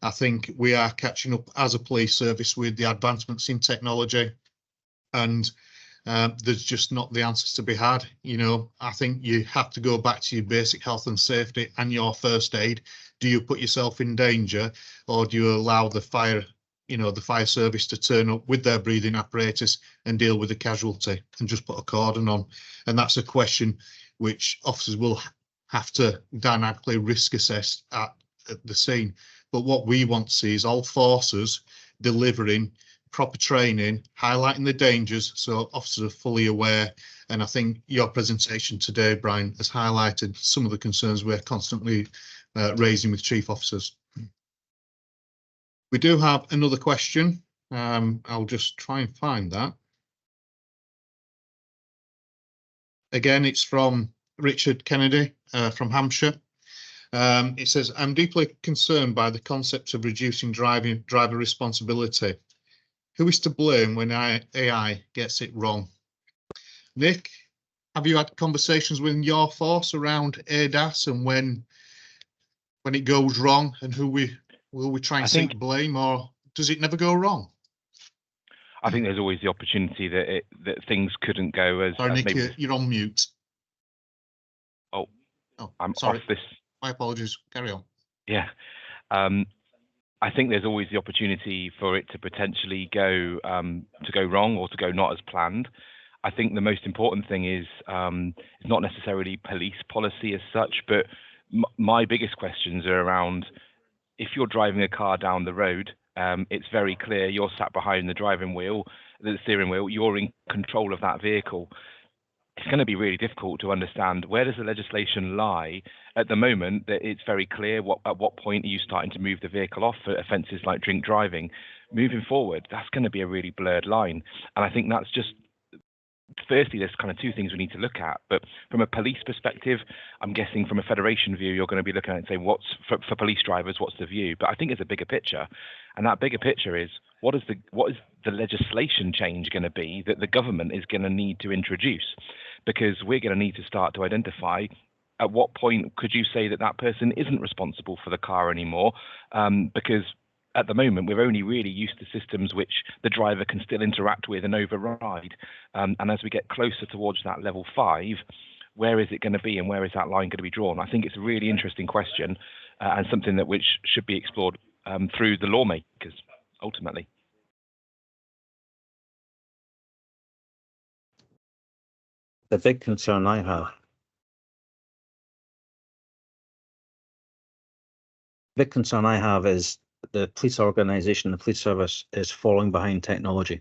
I think we are catching up as a police service with the advancements in technology, and there's just not the answers to be had. I think you have to go back to your basic health and safety and your first aid. Do you put yourself in danger, or do you allow the fire service to turn up with their breathing apparatus and deal with the casualty and just put a cordon on? And that's a question which officers will have to dynamically risk assess at the scene. But what we want to see is all forces delivering proper training, highlighting the dangers so officers are fully aware. And I think your presentation today, Brian, has highlighted some of the concerns we're constantly raising with chief officers. We do have another question. I'll just try and find that. Again, it's from Richard Kennedy from Hampshire. It says, I'm deeply concerned by the concept of reducing driver responsibility. Who is to blame when AI gets it wrong? Nick, have you had conversations with your force around ADAS and when it goes wrong, and who will we try and seek to blame, or does it never go wrong? I think there's always the opportunity that things couldn't go as. Sorry, Nick, maybe... you're on mute. Oh, I'm sorry. Off this. My apologies. Carry on. Yeah. I think there's always the opportunity for it to potentially go wrong or to go not as planned. I think the most important thing is not necessarily police policy as such, but my biggest questions are around, if you're driving a car down the road, it's very clear you're sat behind the steering wheel, you're in control of that vehicle. It's going to be really difficult to understand, where does the legislation lie at the moment, that it's very clear at what point are you starting to move the vehicle off for offences like drink driving. Moving forward, that's going to be a really blurred line. And I think that's just, firstly, there's kind of two things we need to look at. But from a police perspective, I'm guessing from a federation view, you're going to be looking at it and saying, what's for police drivers, what's the view? But I think it's a bigger picture. And that bigger picture is, what is the legislation change going to be that the government is going to need to introduce? Because we're going to need to start to identify at what point could you say that person isn't responsible for the car anymore? Because at the moment, we're only really used to systems which the driver can still interact with and override. And as we get closer towards that level 5, where is it going to be, and where is that line going to be drawn? I think it's a really interesting question and something which should be explored through the lawmakers, ultimately. The big concern I have is the police organisation, the police service is falling behind technology,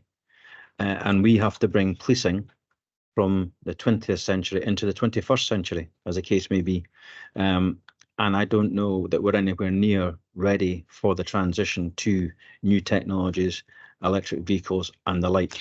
and we have to bring policing from the 20th century into the 21st century, as the case may be. And I don't know that we're anywhere near ready for the transition to new technologies, electric vehicles and the like.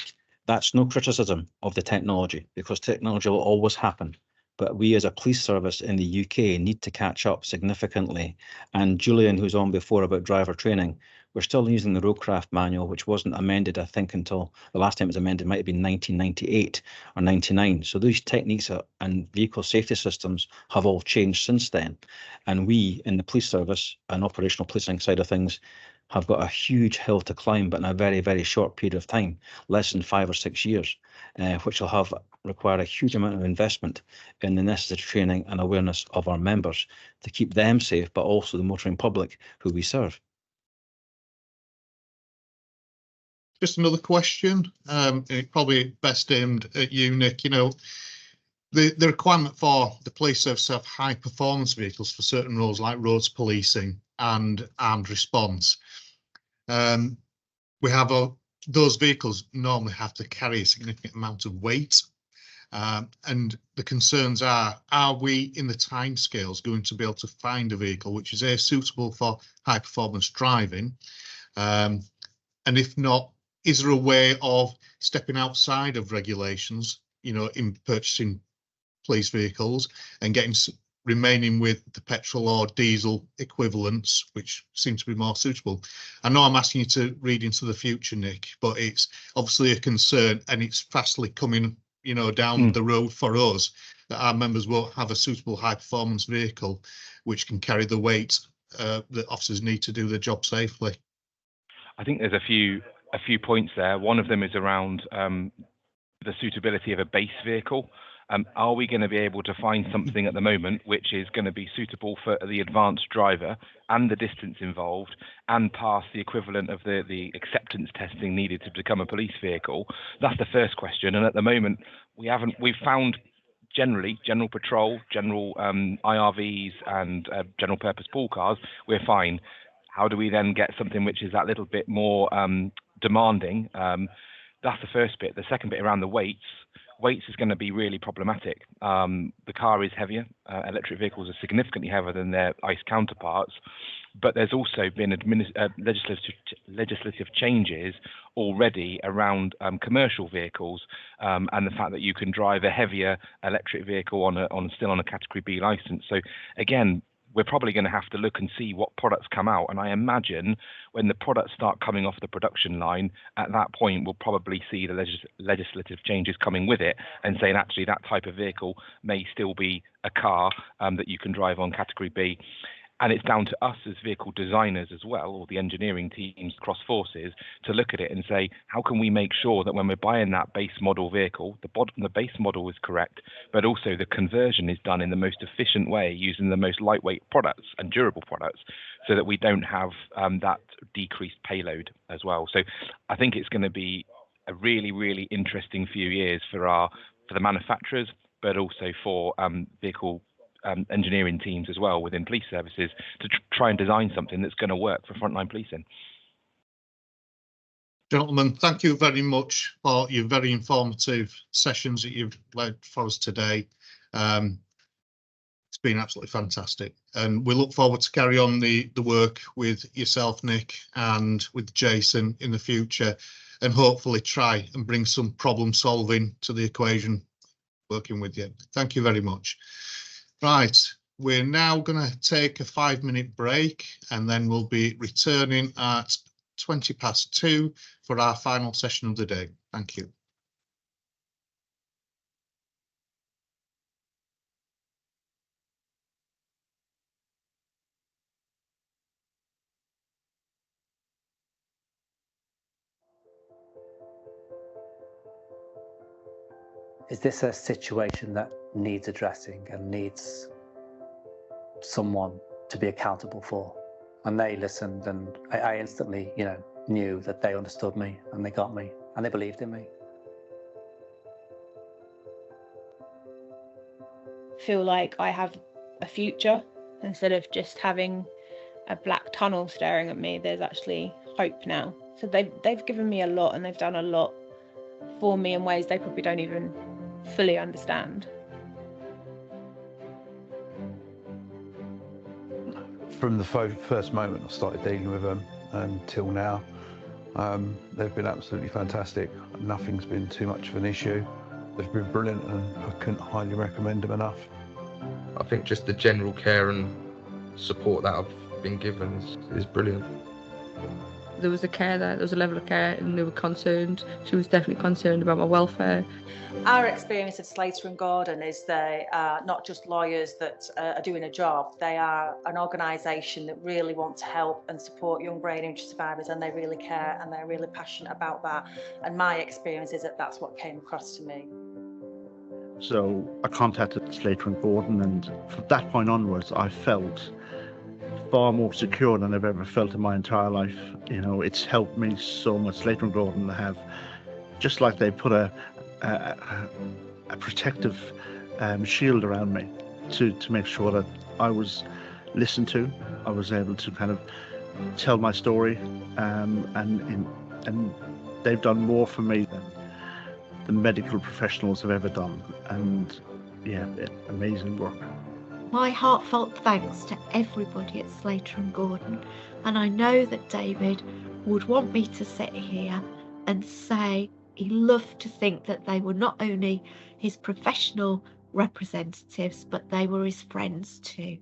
That's no criticism of the technology, because technology will always happen. But we as a police service in the UK need to catch up significantly. And Julian, who's on before about driver training, we're still using the Roadcraft manual, which wasn't amended, I think, until the last time it was amended might have been 1998 or 99. So these techniques and vehicle safety systems have all changed since then. And we in the police service and operational policing side of things have got a huge hill to climb, but in a very, very short period of time, less than 5 or 6 years, which will require a huge amount of investment in the necessary training and awareness of our members to keep them safe, but also the motoring public who we serve. Just another question, probably best aimed at you, Nick. The requirement for the police service to have high performance vehicles for certain roles like roads policing and armed response. We have those vehicles normally have to carry a significant amount of weight, and the concerns are we in the timescales going to be able to find a vehicle which is suitable for high performance driving, and if not, is there a way of stepping outside of regulations, in purchasing police vehicles and remaining with the petrol or diesel equivalents, which seem to be more suitable? I know I'm asking you to read into the future, Nick, but it's obviously a concern, and it's fastly coming, down the road for us, that our members won't have a suitable high performance vehicle which can carry the weight that officers need to do their job safely. I think there's a few points there. One of them is around the suitability of a base vehicle. Are we going to be able to find something at the moment which is going to be suitable for the advanced driver and the distance involved and pass the equivalent of the acceptance testing needed to become a police vehicle? That's the first question. And at the moment, we've found generally general patrol, general IRVs and general purpose pool cars, we're fine. How do we then get something which is that little bit more demanding? That's the first bit. The second bit around the weights is going to be really problematic. The car is heavier. Electric vehicles are significantly heavier than their ICE counterparts, but there's also been legislative changes already around commercial vehicles and the fact that you can drive a heavier electric vehicle still on a Category B license. So again, we're probably going to have to look and see what products come out. And I imagine when the products start coming off the production line, at that point, we'll probably see the legislative changes coming with it and saying, actually, that type of vehicle may still be a car that you can drive on Category B. And it's down to us as vehicle designers as well, or the engineering teams across forces, to look at it and say, how can we make sure that when we're buying that base model vehicle, the base model is correct, but also the conversion is done in the most efficient way using the most lightweight products and durable products, so that we don't have that decreased payload as well. So I think it's going to be a really, really interesting few years for the manufacturers, but also for vehicle engineering teams as well within police services to try and design something that's going to work for frontline policing. Gentlemen, thank you very much for your very informative sessions that you've led for us today. It's been absolutely fantastic, and we look forward to carry on the work with yourself, Nick, and with Jason in the future, and hopefully try and bring some problem solving to the equation working with you. Thank you very much. Right, we're now going to take a 5-minute break, and then we'll be returning at 2:20 for our final session of the day. Thank you. Is this a situation that needs addressing and needs someone to be accountable for? And they listened, and I instantly, knew that they understood me and they got me and they believed in me. Feel like I have a future instead of just having a black tunnel staring at me. There's actually hope now. So they've given me a lot, and they've done a lot for me in ways they probably don't even fully understand. From the first moment I started dealing with them until now, they've been absolutely fantastic. Nothing's been too much of an issue. They've been brilliant, and I couldn't highly recommend them enough. I think just the general care and support that I've been given is brilliant. There was a care there was a level of care, and they were concerned. She was definitely concerned about my welfare. Our experience at Slater and Gordon is they are not just lawyers that are doing a job, they are an organisation that really want to help and support young brain injury survivors, and they really care and they're really passionate about that. And my experience is that that's what came across to me. So I contacted Slater and Gordon, and from that point onwards I felt far more secure than I've ever felt in my entire life. It's helped me so much. Slater and Gordon have, just like they put a protective shield around me to make sure that I was listened to. I was able to kind of tell my story, and they've done more for me than the medical professionals have ever done. And yeah, amazing work. My heartfelt thanks to everybody at Slater and Gordon, and I know that David would want me to sit here and say he loved to think that they were not only his professional representatives, but they were his friends too.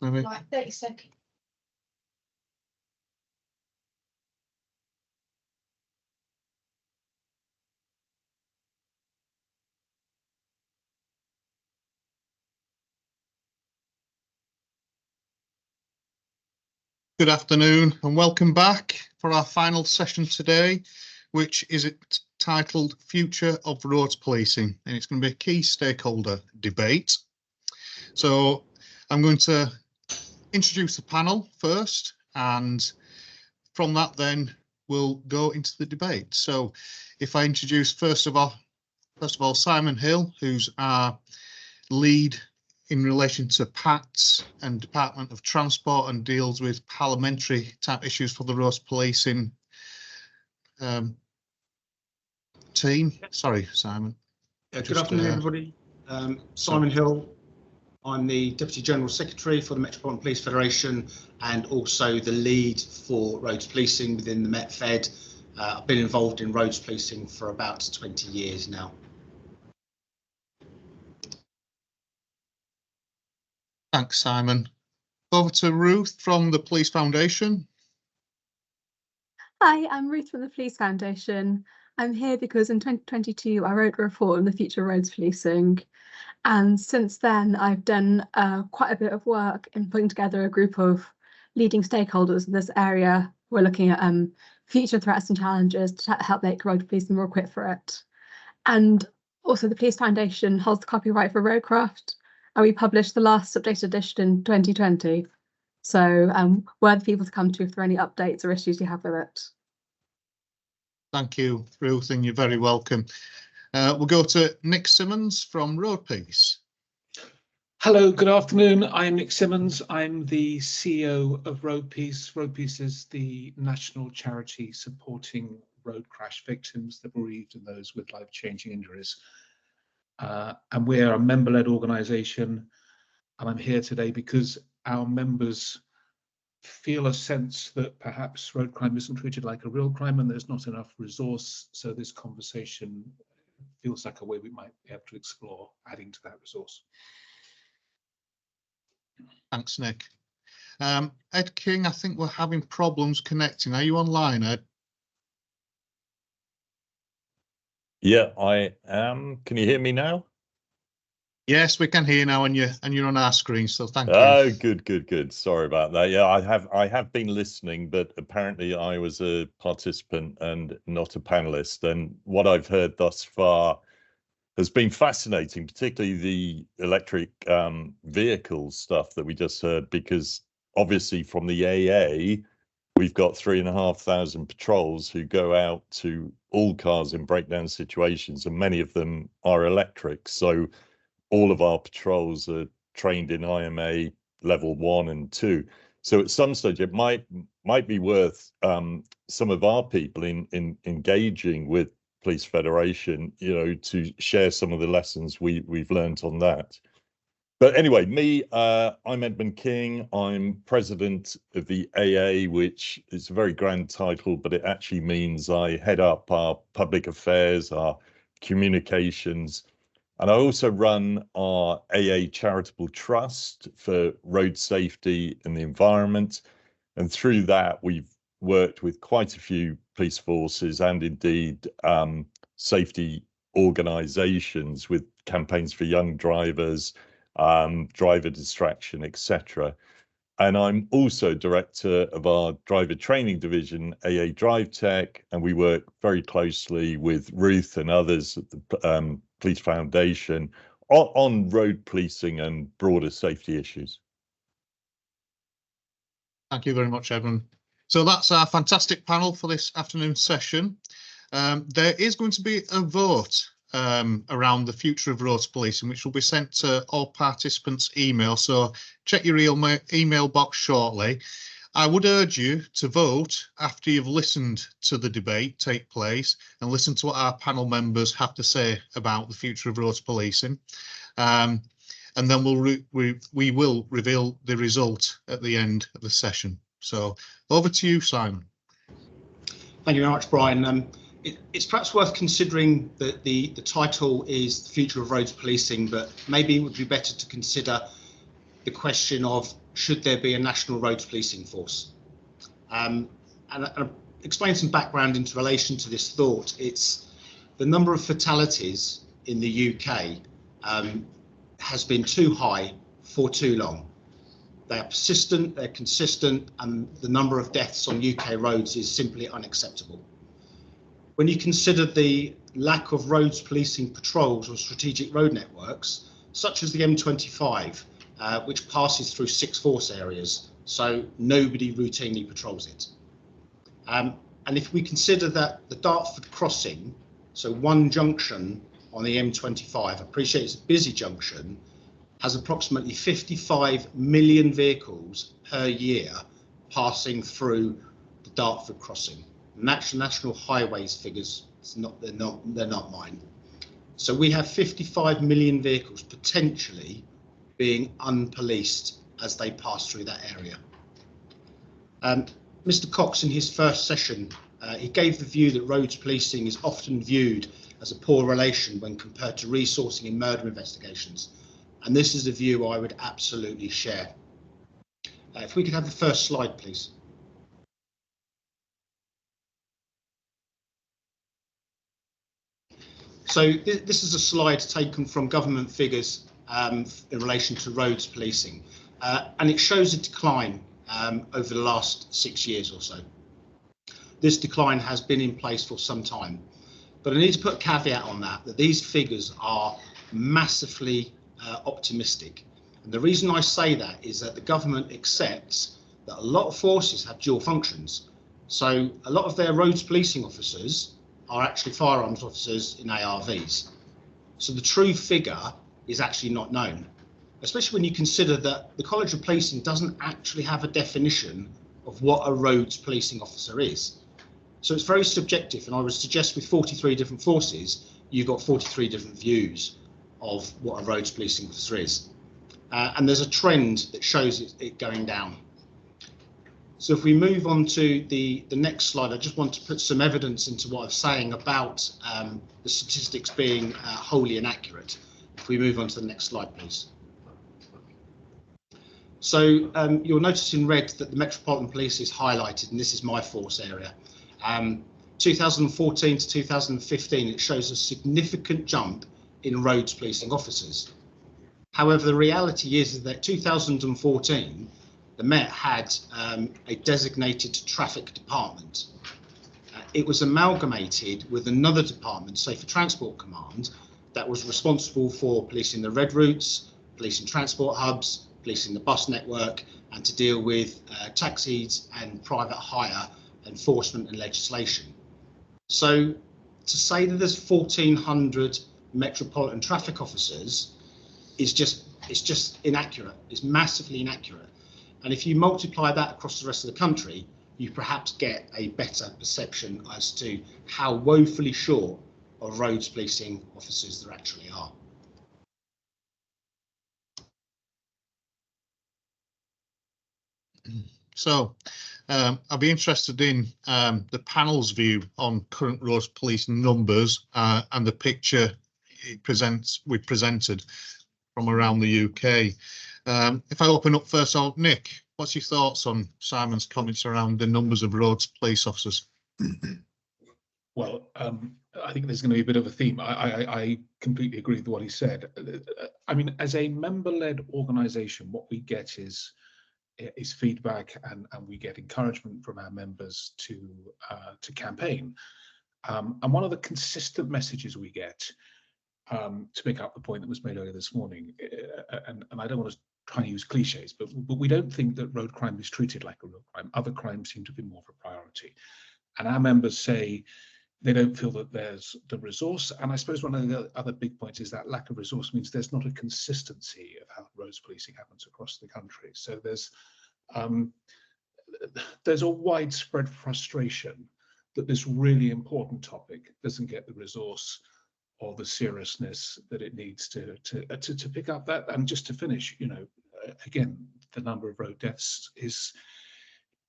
Like 30 seconds. Good afternoon and welcome back for our final session today, which is titled Future of Roads Policing, and it's going to be a key stakeholder debate. So I'm going to introduce the panel first, and from that then we'll go into the debate. So if I introduce first of all Simon Hill, who's our lead in relation to PATS and Department of Transport and deals with parliamentary type issues for the roads policing team. Sorry, Simon. Good afternoon, everybody. Simon Hill. I'm the Deputy General Secretary for the Metropolitan Police Federation and also the lead for roads policing within the Met Fed. I've been involved in roads policing for about 20 years now. Thanks, Simon. Over to Ruth from the Police Foundation. Hi, I'm Ruth from the Police Foundation. I'm here because in 2022 I wrote a report on the future of roads policing, and since then I've done quite a bit of work in putting together a group of leading stakeholders in this area. We're looking at future threats and challenges to help make road policing more equipped for it. And also the Police Foundation holds the copyright for Roadcraft, and we published the last updated edition in 2020. So we're the people to come to if there are any updates or issues you have with it. Thank you, Ruth, and you're very welcome. We'll go to Nick Simmons from Road Peace. Hello, good afternoon. I'm Nick Simmons. I'm the CEO of Road Peace. Road Peace is the national charity supporting road crash victims, the bereaved and those with life-changing injuries. And we're a member-led organisation, and I'm here today because our members feel a sense that perhaps road crime isn't treated like a real crime and there's not enough resource. So this conversation feels like a way we might be able to explore adding to that resource. Thanks, Nick. Ed King, I think we're having problems connecting. Are you online, Ed? Yeah, I am. Can you hear me now? Yes, we can hear you now, and you're on our screen, so thank you. Oh, good. Sorry about that. Yeah, I have been listening, but apparently I was a participant and not a panelist. And what I've heard thus far has been fascinating, particularly the electric vehicle stuff that we just heard, because obviously from the AA, we've got 3,500 patrols who go out to all cars in breakdown situations, and many of them are electric. So all of our patrols are trained in IMA level 1 and 2. So at some stage it might be worth some of our people in engaging with Police Federation, you know, to share some of the lessons we've learned on that. But anyway, I'm Edmund King. I'm president of the AA, which is a very grand title, but it actually means I head up our public affairs, our communications, and I also run our AA charitable trust for road safety and the environment. And through that, we've worked with quite a few police forces and indeed safety organisations with campaigns for young drivers, driver distraction, etc. And I'm also director of our driver training division, AA Drive Tech, and we work very closely with Ruth and others at the Police Foundation on road policing and broader safety issues. Thank you very much, Edmund. So that's our fantastic panel for this afternoon session. There is going to be a vote around the future of roads policing, which will be sent to all participants' email. So check your email box shortly. I would urge you to vote after you've listened to the debate take place and listen to what our panel members have to say about the future of roads policing. And then we will reveal the result at the end of the session. So over to you, Simon. Thank you very much, Brian. It's perhaps worth considering that the title is The Future of Roads Policing, but maybe it would be better to consider the question of should there be a national roads policing force? And I'll explain some background into relation to this thought. It's the number of fatalities in the UK has been too high for too long. They are persistent, they're consistent, and the number of deaths on UK roads is simply unacceptable. When you consider the lack of roads policing patrols on strategic road networks, such as the M25, which passes through 6 force areas, so nobody routinely patrols it. And if we consider that the Dartford crossing, so one junction on the M25, I appreciate it's a busy junction, has approximately 55 million vehicles per year passing through the Dartford crossing. National highways figures, they're not mine. So we have 55 million vehicles potentially being unpoliced as they pass through that area. Mr. Cox, in his first session, he gave the view that roads policing is often viewed as a poor relation when compared to resourcing in murder investigations. And this is a view I would absolutely share. If we could have the first slide, please. So this is a slide taken from government figures in relation to roads policing, and it shows a decline over the last 6 years or so. This decline has been in place for some time, but I need to put a caveat on that these figures are massively optimistic. And the reason I say that is that the government accepts that a lot of forces have dual functions. So a lot of their roads policing officers are actually firearms officers in ARVs. So the true figure is actually not known, especially when you consider that the College of Policing doesn't actually have a definition of what a roads policing officer is. So it's very subjective, and I would suggest with 43 different forces, you've got 43 different views of what a roads policing officer is. And there's a trend that shows it going down. So if we move on to the next slide, I just want to put some evidence into what I'm saying about the statistics being wholly inaccurate. If we move on to the next slide, please. So you'll notice in red that the Metropolitan Police is highlighted, and this is my force area. 2014 to 2015, it shows a significant jump in roads policing officers. However, the reality is that 2014, the Met had a designated traffic department. It was amalgamated with another department, Safer Transport Command, that was responsible for policing the red routes, policing transport hubs, policing the bus network, and to deal with taxis and private hire enforcement and legislation. So to say that there's 1,400 Metropolitan traffic officers is just It's just inaccurate. It's massively inaccurate. And if you multiply that across the rest of the country, you perhaps get a better perception as to how woefully short of roads policing officers there actually are. So I'd be interested in the panel's view on current roads police numbers and the picture we presented from around the UK. If I open up first on Nick, what's your thoughts on Simon's comments around the numbers of roads police officers? Well, I think there's going to be a bit of a theme. I completely agree with what he said. I mean, as a member-led organisation, what we get is feedback, and we get encouragement from our members to campaign. And one of the consistent messages we get, to pick up the point that was made earlier this morning, and I don't want to try and use cliches, but we don't think that road crime is treated like a road crime. Other crimes seem to be more of a priority. And our members say they don't feel that there's the resource. And I suppose one of the other big points is that lack of resource means there's not a consistency of how roads policing happens across the country. So there's a widespread frustration that this really important topic doesn't get the resource or the seriousness that it needs to pick up that. And just to finish, you know, again, the number of road deaths is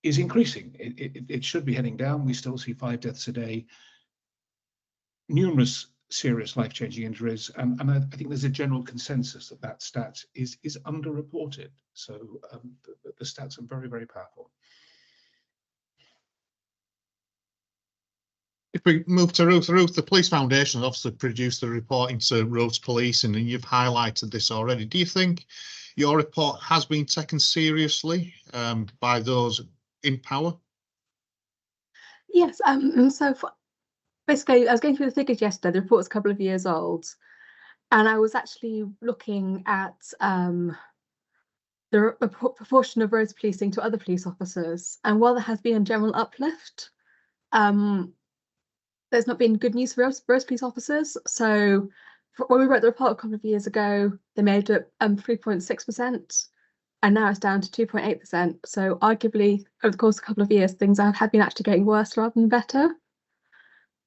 increasing. It should be heading down. We still see 5 deaths a day, numerous serious life-changing injuries, and I think there's a general consensus that stat is underreported. So the stats are very, very powerful. If we move to Ruth, the Police Foundation has obviously produced a report into roads policing, and you've highlighted this already. Do you think your report has been taken seriously by those in power? Yes, basically, I was going through the figures yesterday. The report's a couple of years old, and I was actually looking at the proportion of roads policing to other police officers. And while there has been a general uplift, there's not been good news for roads police officers. So when we wrote the report a couple of years ago, they made it 3.6%, and now it's down to 2.8%. So arguably, over the course of a couple of years, things have been actually getting worse rather than better.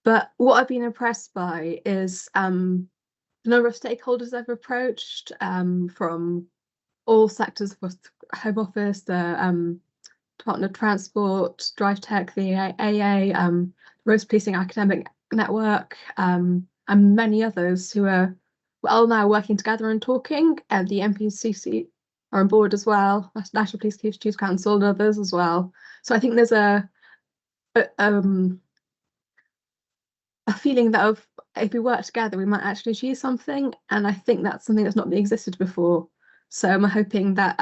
But what I've been impressed by is the number of stakeholders I've approached from all sectors, of Home Office, the Department of Transport, Drive Tech, the AA, Roads Policing Academic Network, and many others who are all now working together and talking. And the MPCC are on board as well, National Police Chiefs Council and others as well. So I think there's a feeling that if we work together, we might actually achieve something. And I think that's something that's not existed before. So I'm hoping that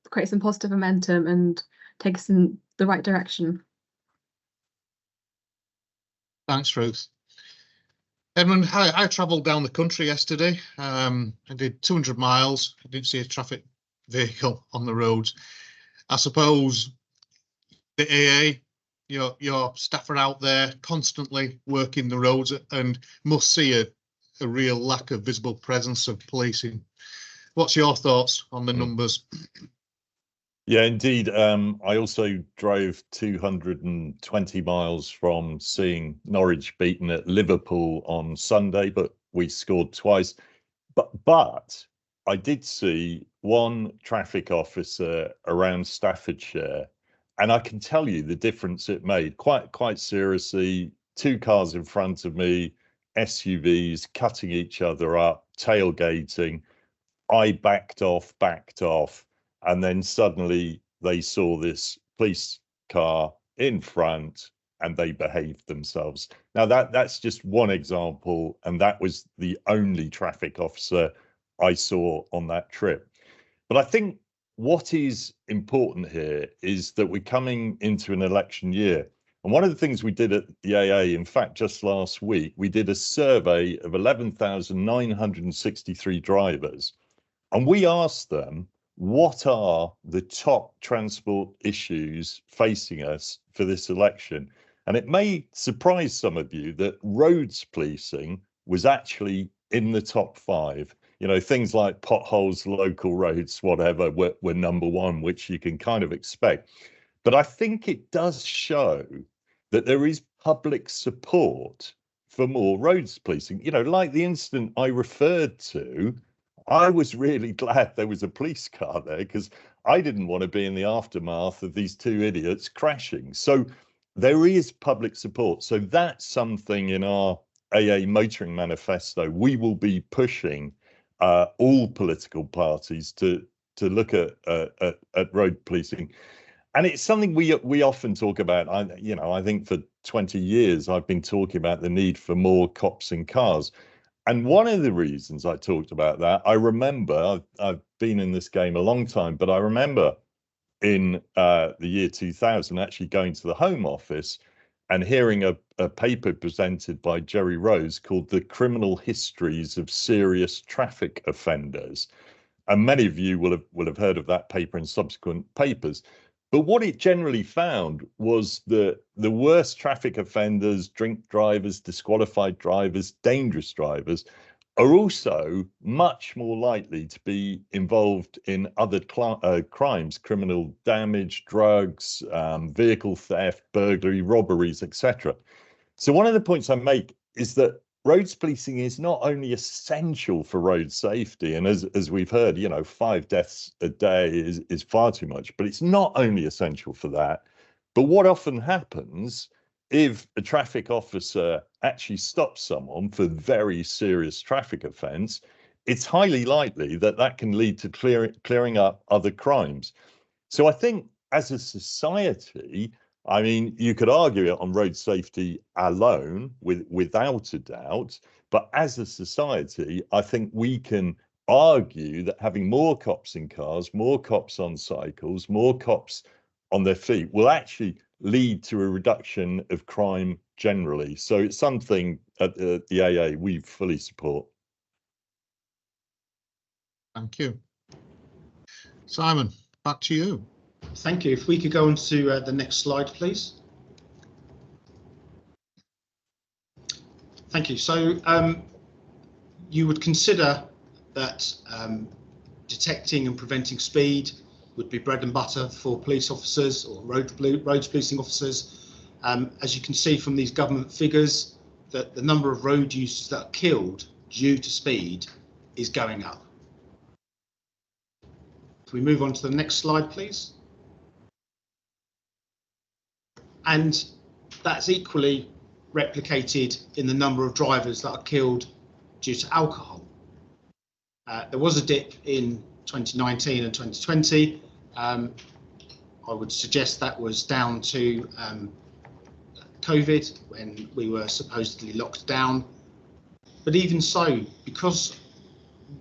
creates some positive momentum and takes us in the right direction. Thanks, Ruth. Edmund, I travelled down the country yesterday. I did 200 miles. I didn't see a traffic vehicle on the roads. I suppose the AA, your staff are out there constantly working the roads and must see a real lack of visible presence of policing. What's your thoughts on the numbers? Yeah, indeed. I also drove 220 miles from seeing Norwich beaten at Liverpool on Sunday, but we scored twice. But I did see one traffic officer around Staffordshire, and I can tell you the difference it made. Quite seriously, 2 cars in front of me, SUVs cutting each other up, tailgating. I backed off, and then suddenly they saw this police car in front and they behaved themselves. Now that's just one example, and that was the only traffic officer I saw on that trip. But I think what is important here is that we're coming into an election year. And one of the things we did at the AA, in fact, just last week, we did a survey of 11,963 drivers. And we asked them, what are the top transport issues facing us for this election? And it may surprise some of you that roads policing was actually in the top 5. you know, things like potholes, local roads, whatever, were number one, which you can kind of expect. But I think it does show that there is public support for more roads policing. You know, like the incident I referred to, I was really glad there was a police car there, because I didn't want to be in the aftermath of these two idiots crashing. So there is public support. So that's something in our AA Motoring Manifesto we will be pushing all political parties to look at road policing. And it's something we often talk about. I think for 20 years I've been talking about the need for more cops in cars. And one of the reasons I talked about that, I remember, I've been in this game a long time, but I remember in the year 2000 actually going to the Home Office and hearing a paper presented by Jerry Rose called The Criminal Histories of Serious Traffic Offenders. And many of you will have heard of that paper and subsequent papers. But what it generally found was that the worst traffic offenders, drink drivers, disqualified drivers, dangerous drivers, are also much more likely to be involved in other crimes, criminal damage, drugs, vehicle theft, burglary, robberies, etc. So one of the points I make is that roads policing is not only essential for road safety, and as we've heard, 5 deaths a day is far too much, but it's not only essential for that. But what often happens if a traffic officer actually stops someone for very serious traffic offence, it's highly likely that that can lead to clearing up other crimes. So I think as a society, I mean, you could argue it on road safety alone, without a doubt, but as a society, I think we can argue that having more cops in cars, more cops on cycles, more cops on their feet will actually lead to a reduction of crime generally. So it's something at the AA we fully support. Thank you. Simon, back to you. Thank you. If we could go on to the next slide, please. Thank you. So you would consider that detecting and preventing speed would be bread and butter for police officers or roads policing officers. As you can see from these government figures, that the number of road users that are killed due to speed is going up. If we move on to the next slide, please. And that's equally replicated in the number of drivers that are killed due to alcohol. There was a dip in 2019 and 2020. I would suggest that was down to COVID, when we were supposedly locked down. But even so, because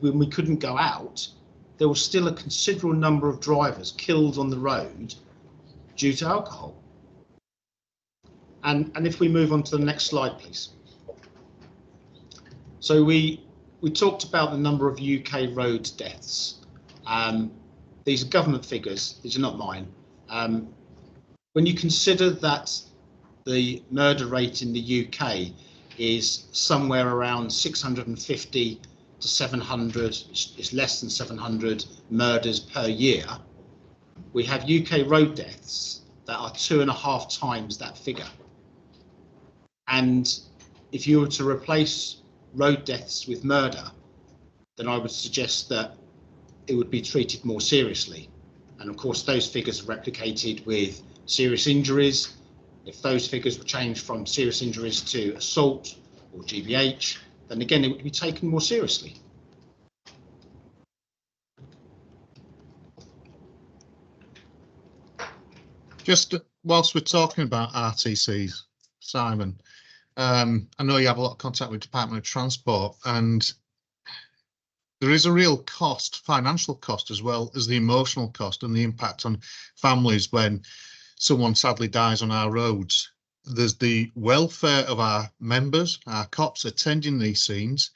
when we couldn't go out, there was still a considerable number of drivers killed on the road due to alcohol. And if we move on to the next slide, please. So we talked about the number of UK road deaths. These are government figures, these are not mine. When you consider that the murder rate in the UK is somewhere around 650 to 700, it's less than 700 murders per year, we have UK road deaths that are 2.5 times that figure. And if you were to replace road deaths with murder, then I would suggest that it would be treated more seriously. And of course, those figures are replicated with serious injuries. If those figures were changed from serious injuries to assault or GBH, then again, it would be taken more seriously. Just whilst we're talking about RTCs, Simon, I know you have a lot of contact with Department of Transport, and there is a real cost, financial cost, as well as the emotional cost and the impact on families when someone sadly dies on our roads. There's the welfare of our members, our cops attending these scenes,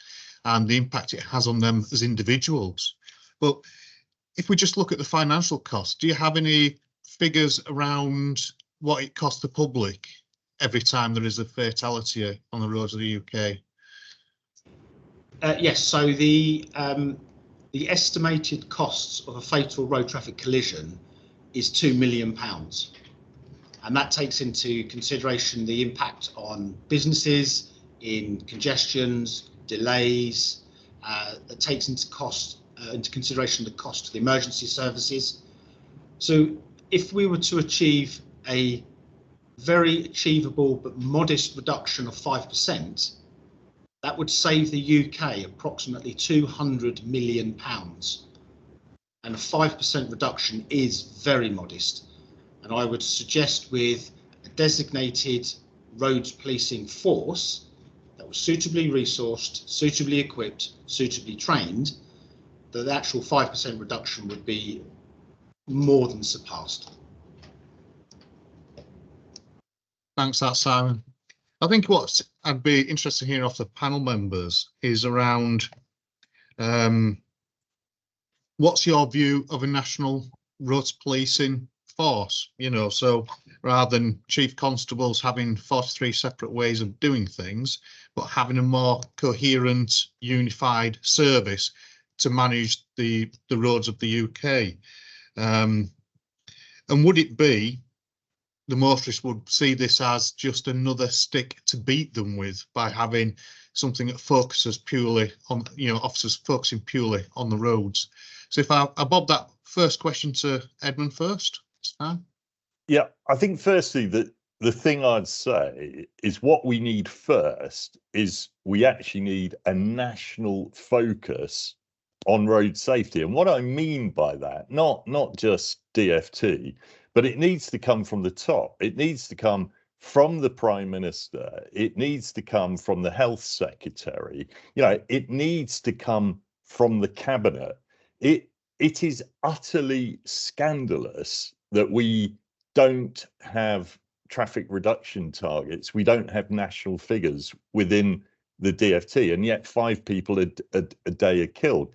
and the impact it has on them as individuals. But if we just look at the financial cost, do you have any figures around what it costs the public every time there is a fatality on the roads of the UK? Yes, so the estimated costs of a fatal road traffic collision is £2 million. And that takes into consideration the impact on businesses in congestions, delays. It takes into consideration the cost to the emergency services. So if we were to achieve a very achievable but modest reduction of 5%, that would save the UK approximately £200 million. And a 5% reduction is very modest. And I would suggest with a designated roads policing force that was suitably resourced, suitably equipped, suitably trained, that the actual 5% reduction would be more than surpassed. Thanks for that, Simon. I think what I'd be interested in hearing off the panel members is around what's your view of a national roads policing force? You know, so rather than chief constables having 43 separate ways of doing things, but having a more coherent, unified service to manage the roads of the UK. And would it be the motorists would see this as just another stick to beat them with by having something that focuses purely on, you know, officers focusing purely on the roads? So if I bob that first question to Edmund first, it's fine. Yeah, I think firstly that the thing I'd say is what we need first is we actually need a national focus on road safety. And what I mean by that, not just DFT, but it needs to come from the top. It needs to come from the Prime Minister. It needs to come from the Health Secretary. You know, it needs to come from the Cabinet. It is utterly scandalous that we don't have traffic reduction targets. We don't have national figures within the DFT, and yet 5 people a day are killed.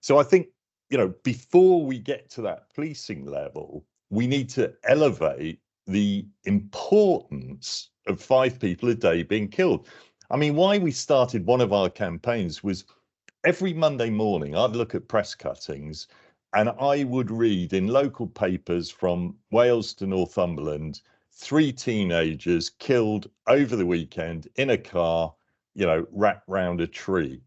So I think, you know, before we get to that policing level, we need to elevate the importance of 5 people a day being killed. I mean, why we started one of our campaigns was every Monday morning, I'd look at press cuttings and I would read in local papers from Wales to Northumberland, 3 teenagers killed over the weekend in a car, you know, wrapped round a tree.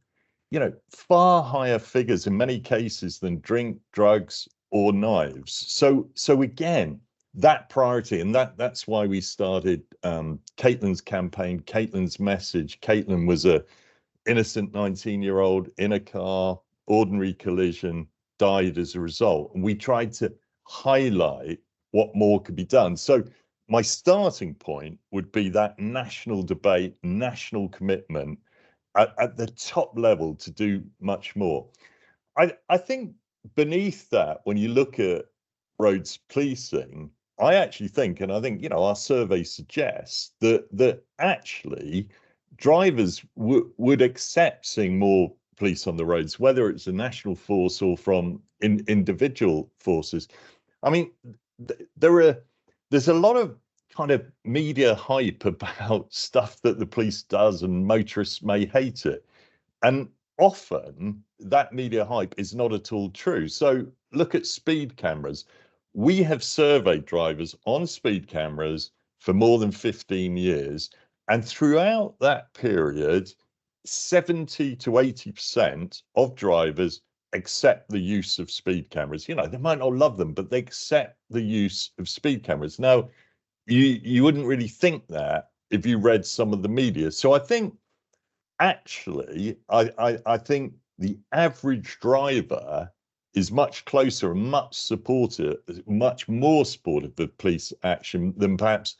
You know, far higher figures in many cases than drink, drugs, or knives. So again, that priority, and that's why we started Caitlin's campaign, Caitlin's message. Caitlin was a innocent 19-year-old in a car, ordinary collision, died as a result. And we tried to highlight what more could be done. So my starting point would be that national debate, national commitment at the top level to do much more. I think beneath that, when you look at roads policing, I actually think, and I think, you know, our survey suggests that actually drivers would accept seeing more police on the roads, whether it's a national force or from individual forces. I mean, there's a lot of kind of media hype about stuff that the police does, and motorists may hate it. And often that media hype is not at all true. So look at speed cameras. We have surveyed drivers on speed cameras for more than 15 years. And throughout that period, 70 to 80% of drivers accept the use of speed cameras. You know, they might not love them, but they accept the use of speed cameras. Now, you wouldn't really think that if you read some of the media. So I think actually, I think the average driver is much closer and much more supportive of police action than perhaps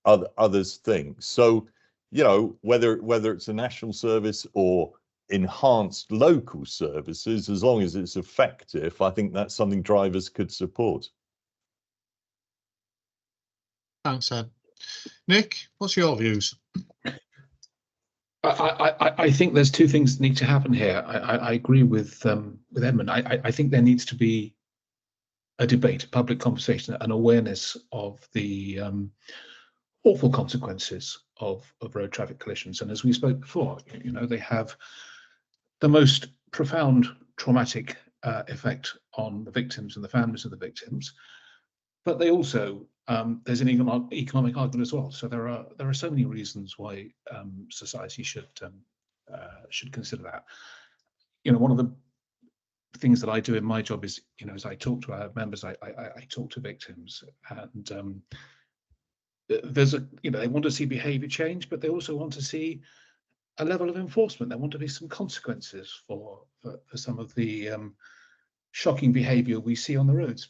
others think. So, you know, whether it's a national service or enhanced local services, as long as it's effective, I think that's something drivers could support. Thanks, Ed. Nick, what's your views? I think there's 2 things that need to happen here. I agree with Edmund. I think there needs to be a debate, a public conversation, an awareness of the awful consequences of road traffic collisions. And as we spoke before, you know, they have the most profound traumatic effect on the victims and the families of the victims, but they also there's an economic argument as well. So there are so many reasons why society should consider that. You know, one of the things that I do in my job is, you know, as I talk to our members, I talk to victims, and there's a, you know, they want to see behaviour change, but they also want to see a level of enforcement. There want to be some consequences for some of the shocking behaviour we see on the roads,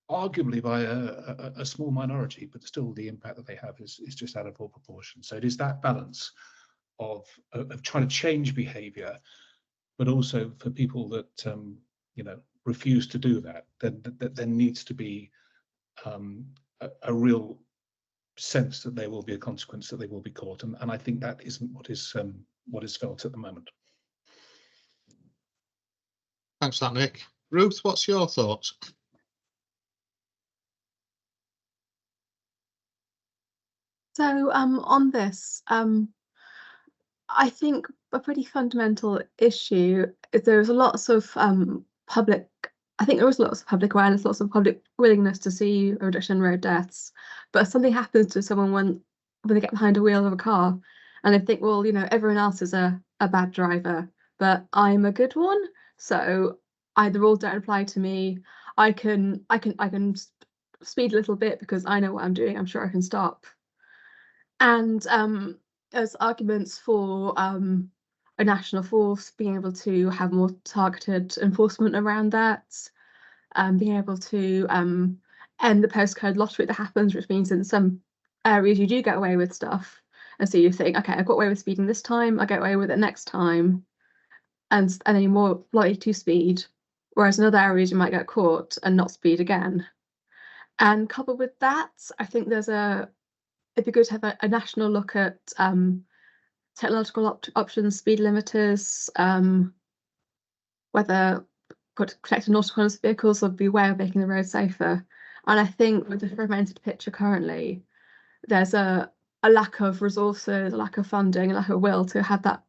arguably by a small minority, but still the impact that they have is just out of all proportion. So it is that balance of trying to change behaviour, but also for people that you know, refuse to do that, then there needs to be a real sense that there will be a consequence, that they will be caught, and I think that isn't what is felt at the moment. Thanks for that, Nick. Ruth, what's your thoughts? So on this, I think a pretty fundamental issue is there's lots of public, I think there was lots of public awareness, lots of public willingness to see a reduction in road deaths, but something happens to someone when they get behind a wheel of a car and they think, well, you know, everyone else is a bad driver, but I'm a good one, so the rules don't apply to me. I can speed a little bit because I know what I'm doing. I'm sure I can stop. And there's arguments for a national force being able to have more targeted enforcement around that, being able to end the postcode lottery that happens, which means in some areas you do get away with stuff. And so you think, okay, I got away with speeding this time, I get away with it next time, and then you're more likely to speed. Whereas in other areas you might get caught and not speed again. And coupled with that, I think it'd be good to have a national look at technological options, speed limiters, whether connected autonomous vehicles would be a way of making the road safer. And I think with the fragmented picture currently, there's a lack of resources, a lack of funding, a lack of will to have that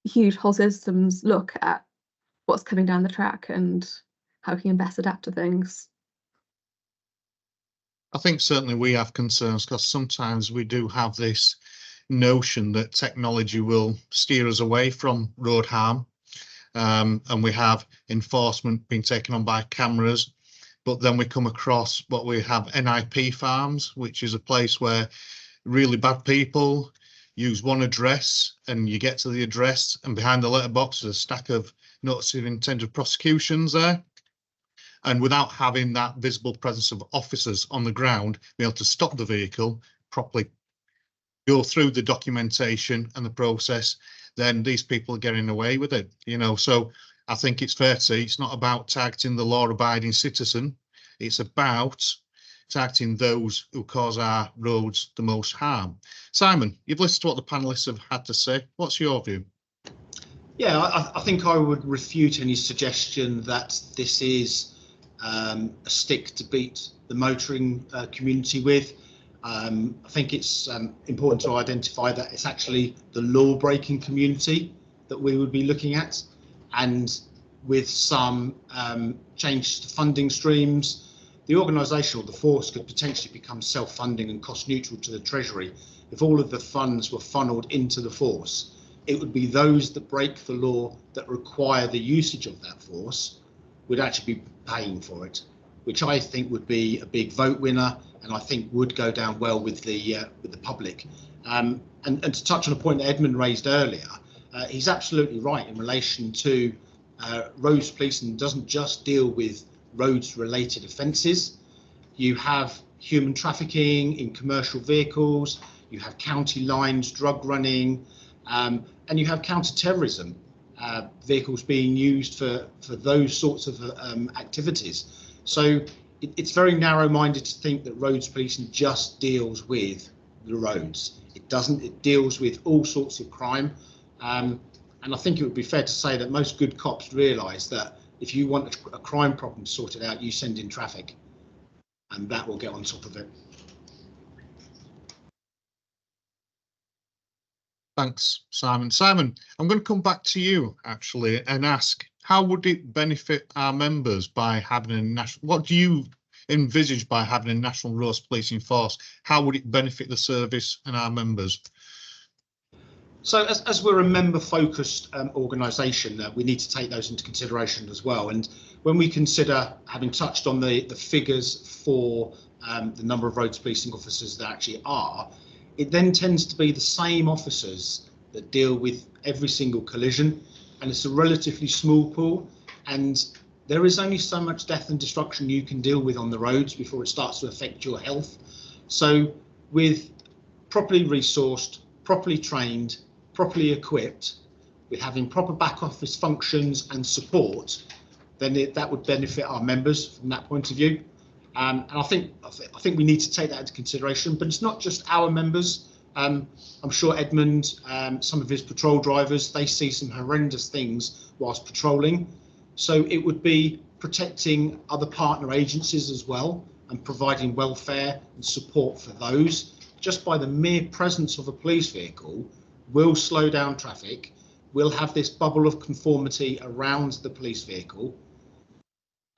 huge whole systems look at what's coming down the track and how we can best adapt to things. I think certainly we have concerns because sometimes we do have this notion that technology will steer us away from road harm, and we have enforcement being taken on by cameras, but then we come across what we have NIP farms, which is a place where really bad people use one address and you get to the address and behind the letterbox there's a stack of notices of intended prosecutions there. And without having that visible presence of officers on the ground, be able to stop the vehicle, properly go through the documentation and the process, then these people are getting away with it, you know. So I think it's fair to say it's not about targeting the law-abiding citizen. It's about targeting those who cause our roads the most harm. Simon, you've listened to what the panelists have had to say. What's your view? Yeah, I think I would refute any suggestion that this is a stick to beat the motoring community with. I think it's important to identify that it's actually the law-breaking community that we would be looking at, and with some changes to funding streams, the organisation or the force could potentially become self-funding and cost-neutral to the Treasury. If all of the funds were funnelled into the force, it would be those that break the law that require the usage of that force would actually be paying for it, which I think would be a big vote winner, and I think would go down well with the public. And to touch on a point that Edmund raised earlier, he's absolutely right in relation to roads policing doesn't just deal with roads-related offences. You have human trafficking in commercial vehicles, you have county lines, drug running, and you have counter-terrorism. Vehicles being used for those sorts of activities. So it's very narrow-minded to think that roads policing just deals with the roads. It doesn't. It deals with all sorts of crime. And I think it would be fair to say that most good cops realise that if you want a crime problem sorted out, you send in traffic, and that will get on top of it. Thanks, Simon. Simon, I'm going to come back to you actually and ask, how would it benefit our members by having a national, what do you envisage by having a national roads policing force? How would it benefit the service and our members? So as we're a member-focused organisation, we need to take those into consideration as well. And when we consider, having touched on the figures for the number of roads policing officers that actually are, it then tends to be the same officers that deal with every single collision, and it's a relatively small pool, and there is only so much death and destruction you can deal with on the roads before it starts to affect your health. So with properly resourced, properly trained, properly equipped, with having proper back office functions and support, then that would benefit our members from that point of view. And I think we need to take that into consideration. But it's not just our members. I'm sure Edmund, some of his patrol drivers, they see some horrendous things whilst patrolling. So it would be protecting other partner agencies as well and providing welfare and support for those. Just by the mere presence of a police vehicle will slow down traffic. We'll have this bubble of conformity around the police vehicle,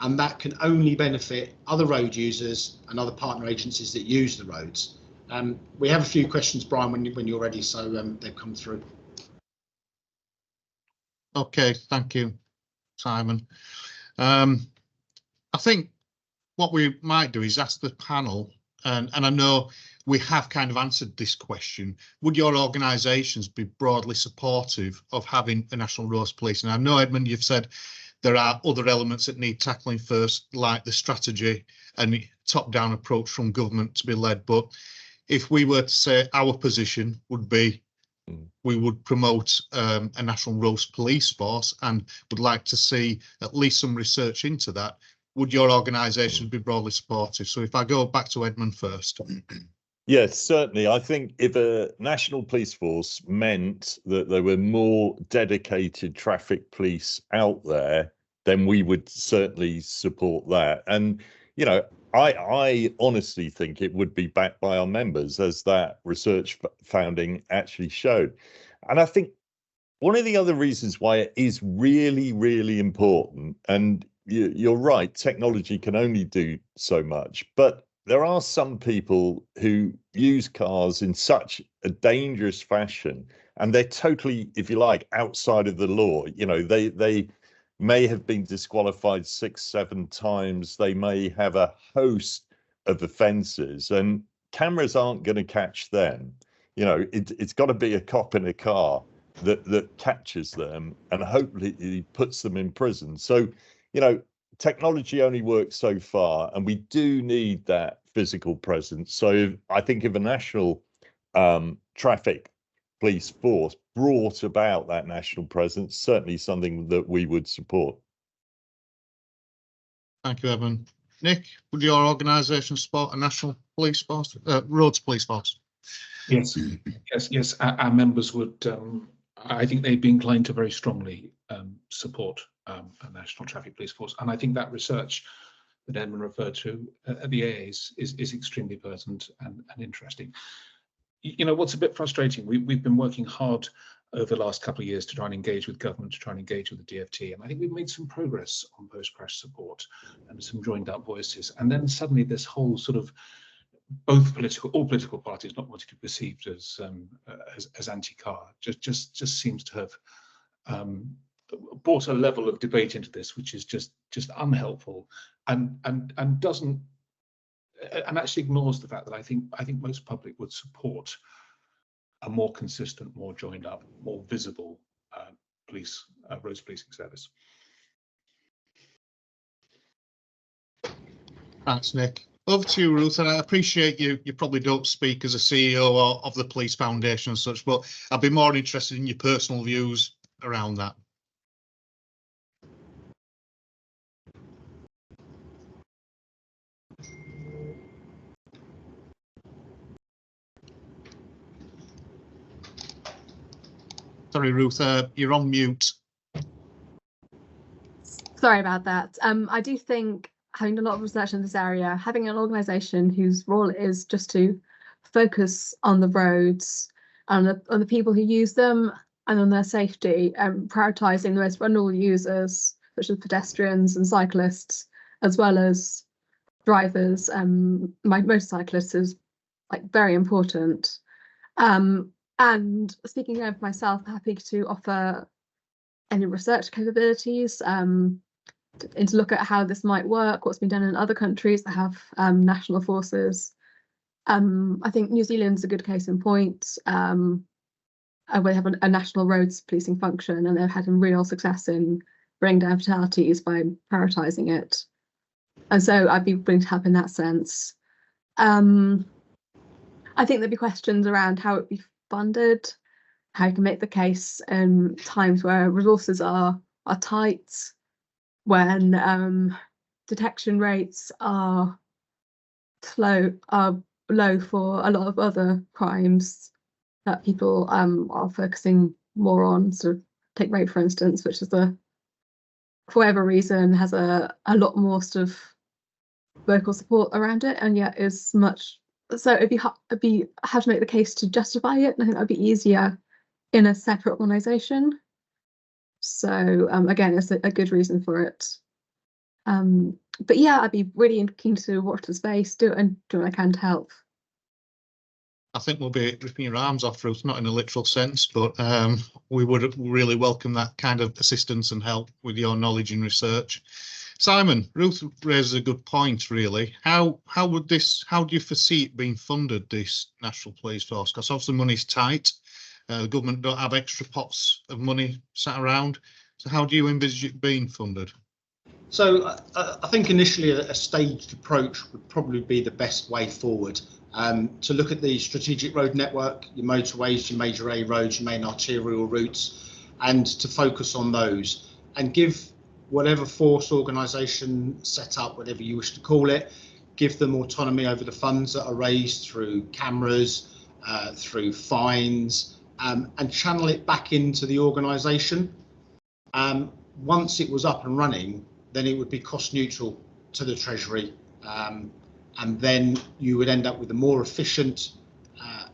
and that can only benefit other road users and other partner agencies that use the roads. We have a few questions, Brian, when you're ready, so they've come through. Okay, thank you, Simon. I think what we might do is ask the panel, and I know we have kind of answered this question. Would your organisations be broadly supportive of having a national roads police? And I know, Edmund, you've said there are other elements that need tackling first, like the strategy and top-down approach from government to be led. But if we were to say our position would be, we would promote a national roads police force and would like to see at least some research into that, would your organisation be broadly supportive? So if I go back to Edmund first. Yes, certainly. I think if a national police force meant that there were more dedicated traffic police out there, then we would certainly support that. And, you know, I honestly think it would be backed by our members, as that research founding actually showed. And I think one of the other reasons why it is really, really important, and you're right, technology can only do so much, but there are some people who use cars in such a dangerous fashion, and they're totally, if you like, outside of the law. You know, they may have been disqualified 6, 7 times. They may have a host of offences, and cameras aren't going to catch them. You know, it's got to be a cop in a car that catches them and hopefully puts them in prison. So, you know, technology only works so far, and we do need that physical presence. So I think if a national traffic police force brought about that national presence, certainly something that we would support. Thank you, Evan. Nick, would your organisation support a national police force, roads police force? Yes, yes. Our members would. I think they'd be inclined to very strongly support a national traffic police force, and I think that research that Edmund referred to at the AA is extremely pertinent and interesting. You know, what's a bit frustrating, we've been working hard over the last couple of years to try and engage with government, to try and engage with the DFT, and I think we've made some progress on post-crash support and some joined up voices, and then suddenly this whole sort of all political parties not wanting to be perceived as anti-car just seems to have brought a level of debate into this which is just unhelpful and doesn't, and actually ignores the fact that I think most public would support a more consistent, more joined up, more visible roads policing service. Thanks, Nick. Over to you, Ruth, and I appreciate you probably don't speak as a CEO of the Police Foundation and such, but I'd be more interested in your personal views around that. Sorry, Ruth, you're on mute. Sorry about that. I do think, having done a lot of research in this area, having an organisation whose role it is just to focus on the roads on the people who use them and on their safety, prioritising the most vulnerable users, such as pedestrians and cyclists, as well as drivers. Motorcyclists is like very important. And speaking of myself, happy to offer any research capabilities and to look at how this might work, what's been done in other countries that have national forces. I think New Zealand's a good case in point. Where they have a national roads policing function, and they've had real success in bringing down fatalities by prioritising it. And so I'd be willing to help in that sense. I think there'd be questions around how it'd be funded, how you can make the case in times where resources are tight, when detection rates are low for a lot of other crimes that people are focusing more on. So take rape, for instance, which is for whatever reason has a lot more sort of vocal support around it, and yet is much. So it'd be how to make the case to justify it, and I think that'd be easier in a separate organisation. So again, it's a good reason for it. But yeah, I'd be really keen to watch the space, do what I can to help. I think we'll be ripping your arms off, Ruth, not in a literal sense, but we would really welcome that kind of assistance and help with your knowledge and research. Simon, Ruth raises a good point, really. How do you foresee it being funded, this National Police Force? Because obviously money's tight. The government don't have extra pots of money sat around. So how do you envisage it being funded? So I think initially a staged approach would probably be the best way forward. To look at the strategic road network, your motorways, your major A roads, your main arterial routes, and to focus on those and give whatever force, organisation, set up, whatever you wish to call it, give them autonomy over the funds that are raised through cameras, through fines, and channel it back into the organisation. Once it was up and running, then it would be cost neutral to the Treasury. And then you would end up with a more efficient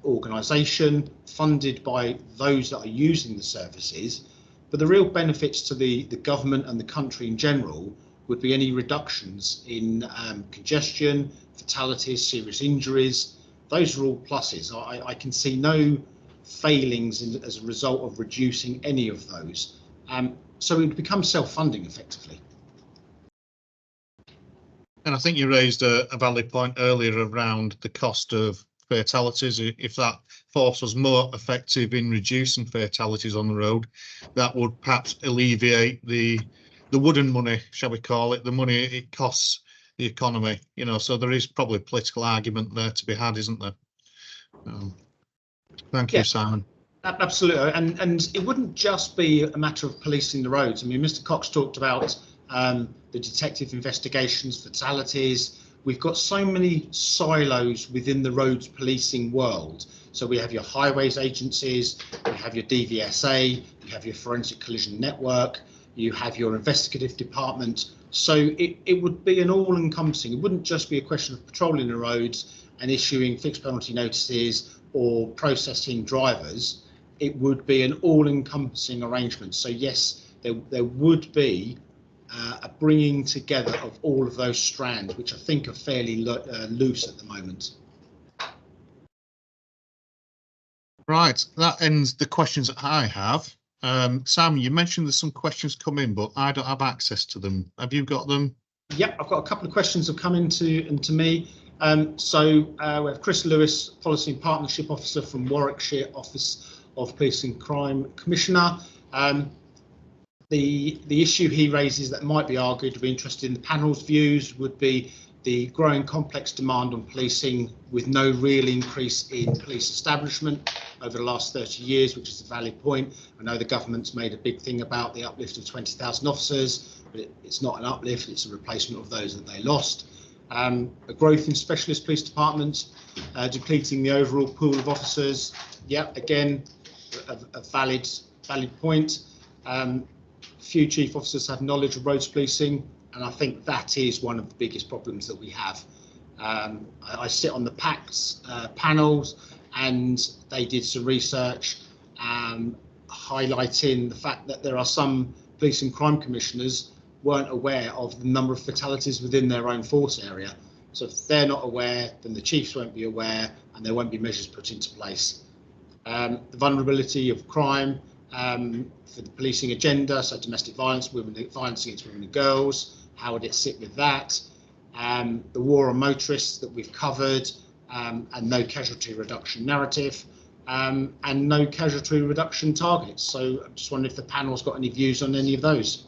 organisation funded by those that are using the services. But the real benefits to the government and the country in general would be any reductions in congestion, fatalities, serious injuries. Those are all pluses. I can see no failings as a result of reducing any of those. So it would become self-funding effectively. And I think you raised a valid point earlier around the cost of fatalities. If that force was more effective in reducing fatalities on the road, that would perhaps alleviate the wooden money, shall we call it, the money it costs the economy. You know, so there is probably a political argument there to be had, isn't there? Thank you, Simon. Absolutely, and it wouldn't just be a matter of policing the roads. I mean, Mr. Cox talked about the detective investigations, fatalities. We've got so many silos within the roads policing world. So we have your highways agencies, you have your DVSA, you have your forensic collision network, you have your investigative department. So it would be an all-encompassing. It wouldn't just be a question of patrolling the roads and issuing fixed penalty notices or processing drivers. It would be an all-encompassing arrangement. So yes, there would be a bringing together of all of those strands, which I think are fairly loose at the moment. Right, that ends the questions that I have. Sam, you mentioned there's some questions come in, but I don't have access to them. Have you got them? Yep, I've got a couple of questions that have come into me. So we have Chris Lewis, Policy and Partnership Officer from Warwickshire Office of Police and Crime Commissioner. The issue he raises that might be argued to be interested in the panel's views would be the growing complex demand on policing with no real increase in police establishment over the last 30 years, which is a valid point. I know the government's made a big thing about the uplift of 20,000 officers, but it's not an uplift, it's a replacement of those that they lost. A growth in specialist police departments, depleting the overall pool of officers. Yep, again, a valid point. Few chief officers have knowledge of roads policing, and I think that is one of the biggest problems that we have. I sit on the PACS panels, and they did some research highlighting the fact that there are some police and crime commissioners weren't aware of the number of fatalities within their own force area. So if they're not aware, then the chiefs won't be aware, and there won't be measures put into place. The vulnerability of crime for the policing agenda, so domestic violence, violence against women and girls, how would it sit with that? The war on motorists that we've covered, and no casualty reduction narrative, and no casualty reduction targets. So I'm just wondering if the panel's got any views on any of those.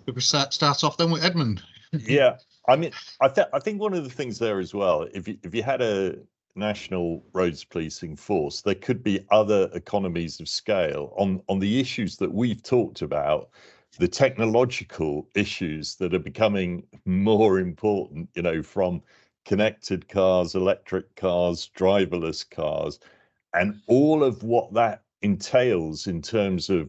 Could we start off then with Edmund? Yeah, I mean, I think one of the things there as well, if you had a national roads policing force, there could be other economies of scale on the issues that we've talked about, the technological issues that are becoming more important, you know, from connected cars, electric cars, driverless cars, and all of what that entails in terms of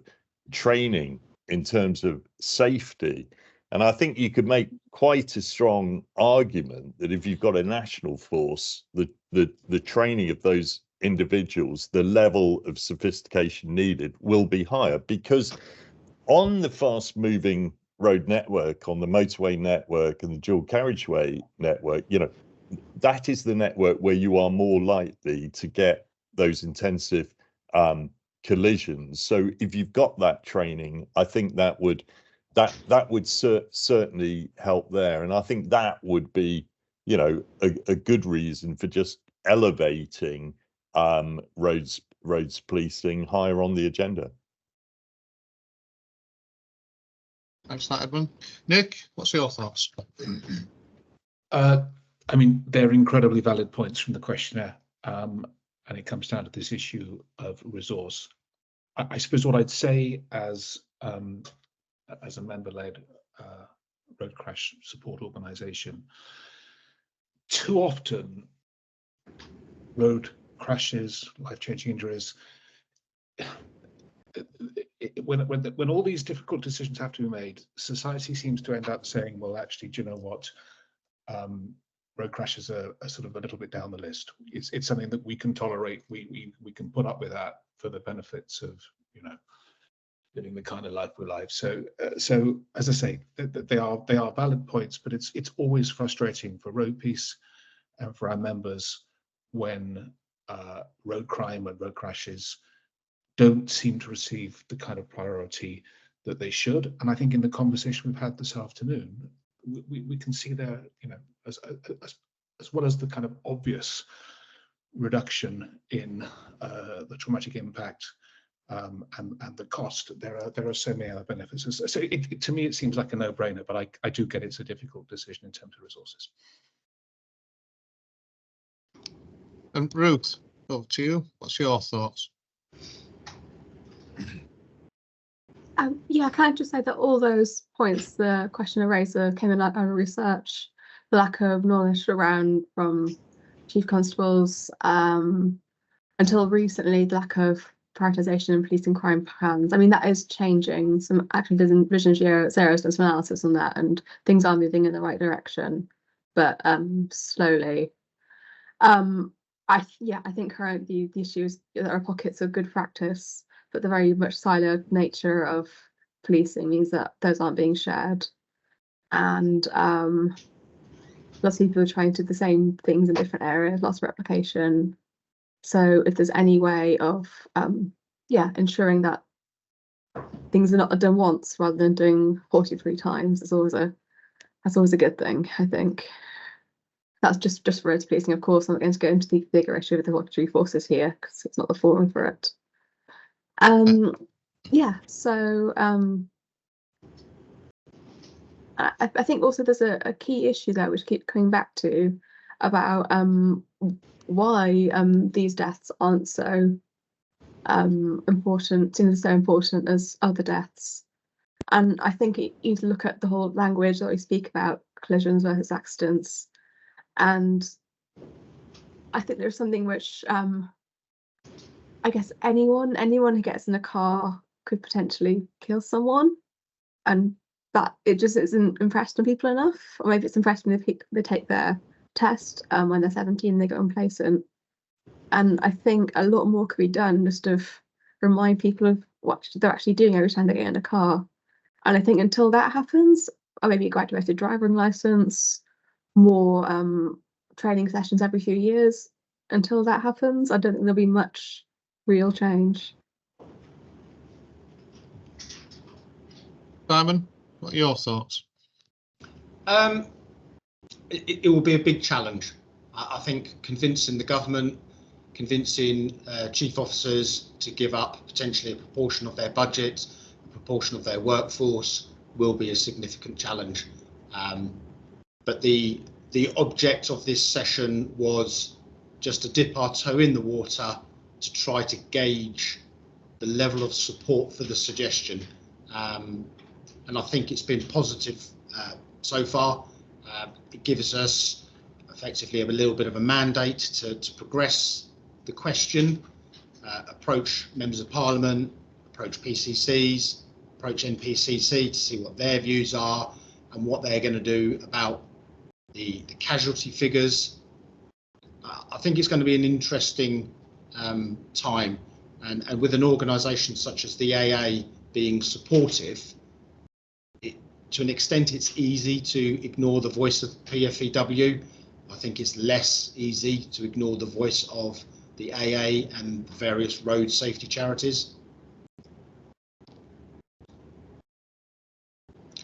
training, in terms of safety. And I think you could make quite a strong argument that if you've got a national force, the training of those individuals, the level of sophistication needed will be higher, because on the fast moving road network, on the motorway network and the dual carriageway network, you know, that is the network where you are more likely to get those intensive collisions. So if you've got that training, I think that would certainly help there. And I think that would be, you know, a good reason for just elevating roads policing higher on the agenda. Thanks for that, Edmund. Nick, what's your thoughts? I mean, they're incredibly valid points from the questionnaire, and it comes down to this issue of resource. I suppose what I'd say as a member-led road crash support organisation, too often road crashes, life-changing injuries, when all these difficult decisions have to be made, society seems to end up saying, well, actually, do you know what? Road crashes are sort of a little bit down the list. It's something that we can tolerate. We can put up with that for the benefits of, you know, living the kind of life we live. So as I say, they are valid points, but it's always frustrating for Road Peace and for our members when road crime and road crashes don't seem to receive the kind of priority that they should. And I think in the conversation we've had this afternoon, we can see there, you know, as well as the kind of obvious reduction in the traumatic impact and the cost, there are so many other benefits. So to me, it seems like a no-brainer, but I do get it's a difficult decision in terms of resources. And Ruth, over to you. What's your thoughts? Yeah, can I just say that all those points the questioner raised came in our research, the lack of knowledge around from chief constables, until recently, the lack of prioritisation in policing crime plans. I mean, that is changing. Some actually Vision Zero's done some analysis on that, and things are moving in the right direction, but slowly. I think currently the issues, there are pockets of good practice, but the very much siloed nature of policing means that those aren't being shared. And lots of people are trying to do the same things in different areas, lots of replication. So if there's any way of ensuring that things are not done once rather than doing 43 times, that's always a good thing, I think. That's just roads policing, of course. I'm not going to go into the bigger issue with the voluntary forces here because it's not the forum for it. I think also there's a key issue there which keep coming back to about why these deaths aren't so important, seem so important as other deaths. And I think you look at the whole language that we speak about collisions versus accidents, and I think there's something which I guess anyone who gets in a car could potentially kill someone, and that it just isn't impressed on people enough, or maybe it's impressed when they take their test when they're 17, they go complacent. And I think a lot more could be done just to remind people of what they're actually doing every time they get in a car. And I think until that happens, or maybe a graduated driving license, more training sessions every few years. Until that happens, I don't think there'll be much real change. Simon, what are your thoughts? It will be a big challenge. I think convincing the government, convincing chief officers to give up potentially a proportion of their budget, a proportion of their workforce, will be a significant challenge. But the object of this session was just to dip our toe in the water to try to gauge the level of support for the suggestion. And I think it's been positive so far. It gives us effectively a little bit of a mandate to progress the question, approach members of parliament, approach PCCs, approach NPCC to see what their views are and what they're going to do about the casualty figures. I think it's going to be an interesting time, and with an organisation such as the AA being supportive, to an extent it's easy to ignore the voice of PFEW. I think it's less easy to ignore the voice of the AA and various road safety charities.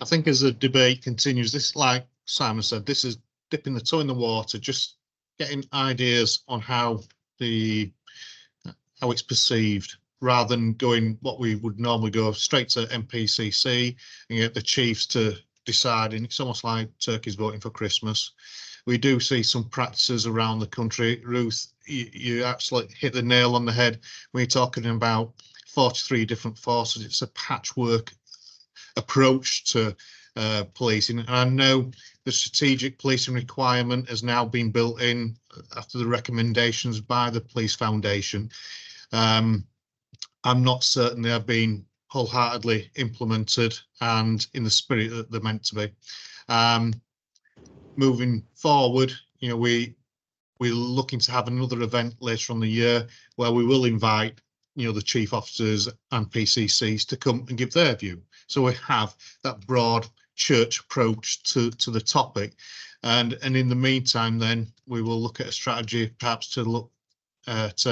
I think as the debate continues, this, like Simon said, this is dipping the toe in the water, just getting ideas on how it's perceived, rather than going what we would normally go straight to NPCC and get the chiefs to decide. And it's almost like turkeys voting for Christmas. We do see some practices around the country. Ruth, you absolutely hit the nail on the head when you're talking about 43 different forces. It's a patchwork approach to policing. And I know the strategic policing requirement has now been built in after the recommendations by the Police Foundation. I'm not certain they have been wholeheartedly implemented and in the spirit that they're meant to be. Moving forward, you know, we're looking to have another event later on the year where we will invite, you know, the chief officers and PCCs to come and give their view. So we have that broad church approach to the topic, and in the meantime, then we will look at a strategy, perhaps to look at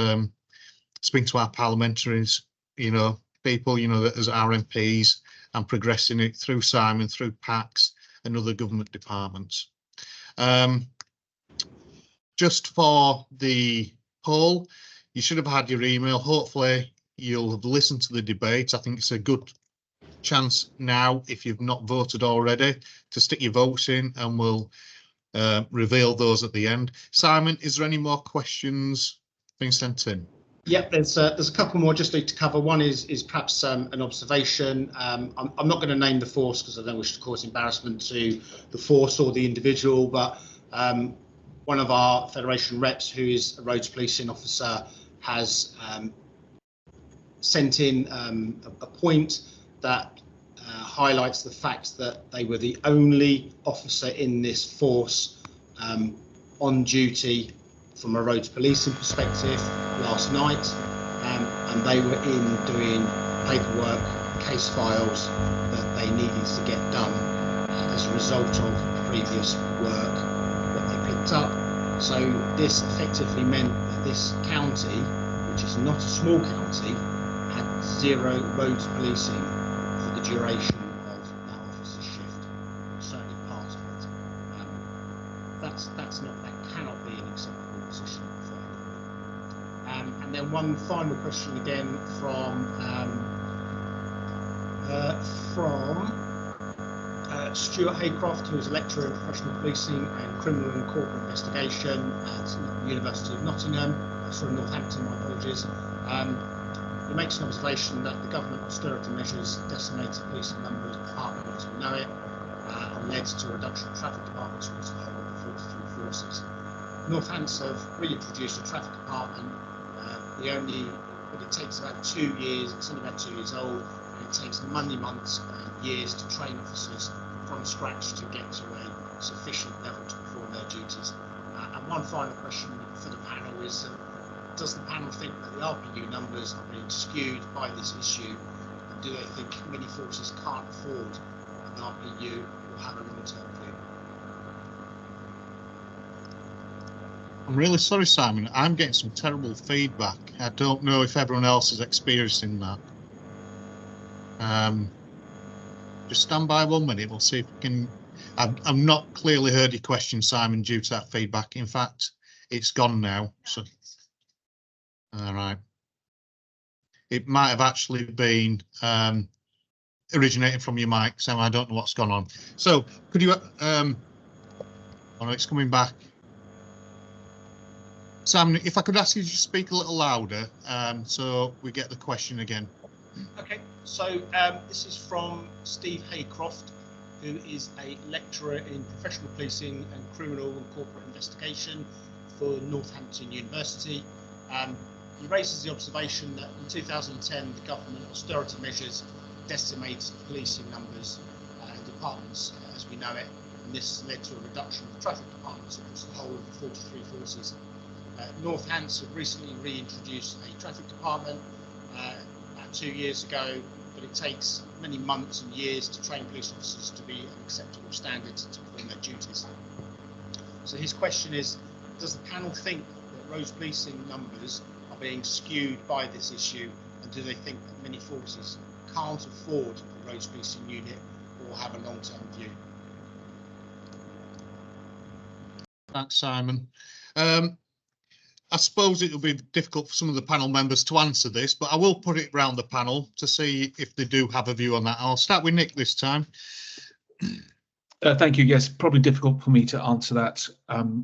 speaking to our parliamentaries, you know, people, you know, as our MPs, and progressing it through Simon, through PACs and other government departments. Just for the poll, you should have had your email. Hopefully you'll have listened to the debate. I think it's a good chance now, if you've not voted already, to stick your votes in, and we'll reveal those at the end. Simon, is there any more questions being sent in? Yep, there's a couple more just need to cover. One is perhaps an observation. I'm not going to name the force because I don't wish to cause embarrassment to the force or the individual, but one of our Federation reps, who is a roads policing officer, has sent in a point that highlights the fact that they were the only officer in this force on duty from a roads policing perspective last night, and they were in doing paperwork, case files that they needed to get done as a result of previous work that they picked up. So this effectively meant that this county, which is not a small county, had 0 roads policing for the duration of that officer's shift, certainly part of it. That cannot be an acceptable position for anyone. And then one final question again from Stuart Haycroft, who is a lecturer in professional policing and criminal and corporate investigation at the University of Northampton, my apologies. He makes an observation that the government austerity measures decimated policing numbers, department as we know it, and led to a reduction of traffic departments across the whole of the 43 forces. Northants have reintroduced a traffic department. But it takes about 2 years. It's only about 2 years old, and it takes months and years to train officers from scratch to get to a sufficient level to perform their duties. one final question for the panel is, does the panel think that the RPU numbers are being skewed by this issue? And do they think many forces can't afford an RPU or have a long-term view? I'm really sorry, Simon. I'm getting some terrible feedback. I don't know if everyone else is experiencing that. Just stand by 1 minute. We'll see if we can. I've not clearly heard your question, Simon, due to that feedback. In fact, it's gone now. So, all right. It might have actually been originating from your mic, so I don't know what's gone on. So, could you? Oh no, it's coming back. Simon, if I could ask you to speak a little louder, so we get the question again. Okay, so this is from Steve Haycroft, who is a lecturer in professional policing and criminal and corporate investigation for Northampton University. He raises the observation that in 2010, the government austerity measures decimated policing numbers in departments as we know it, and this led to a reduction of traffic departments across the whole of the 43 forces. Northants have recently reintroduced a traffic department about 2 years ago, but it takes many months and years to train police officers to be an acceptable standard to perform their duties. So his question is, does the panel think that roads policing numbers are being skewed by this issue, and do they think that many forces can't afford a roads policing unit or have a long-term view? Thanks, Simon. I suppose it will be difficult for some of the panel members to answer this, but I will put it round the panel to see if they do have a view on that. I'll start with Nick this time. Thank you. Yes, probably difficult for me to answer that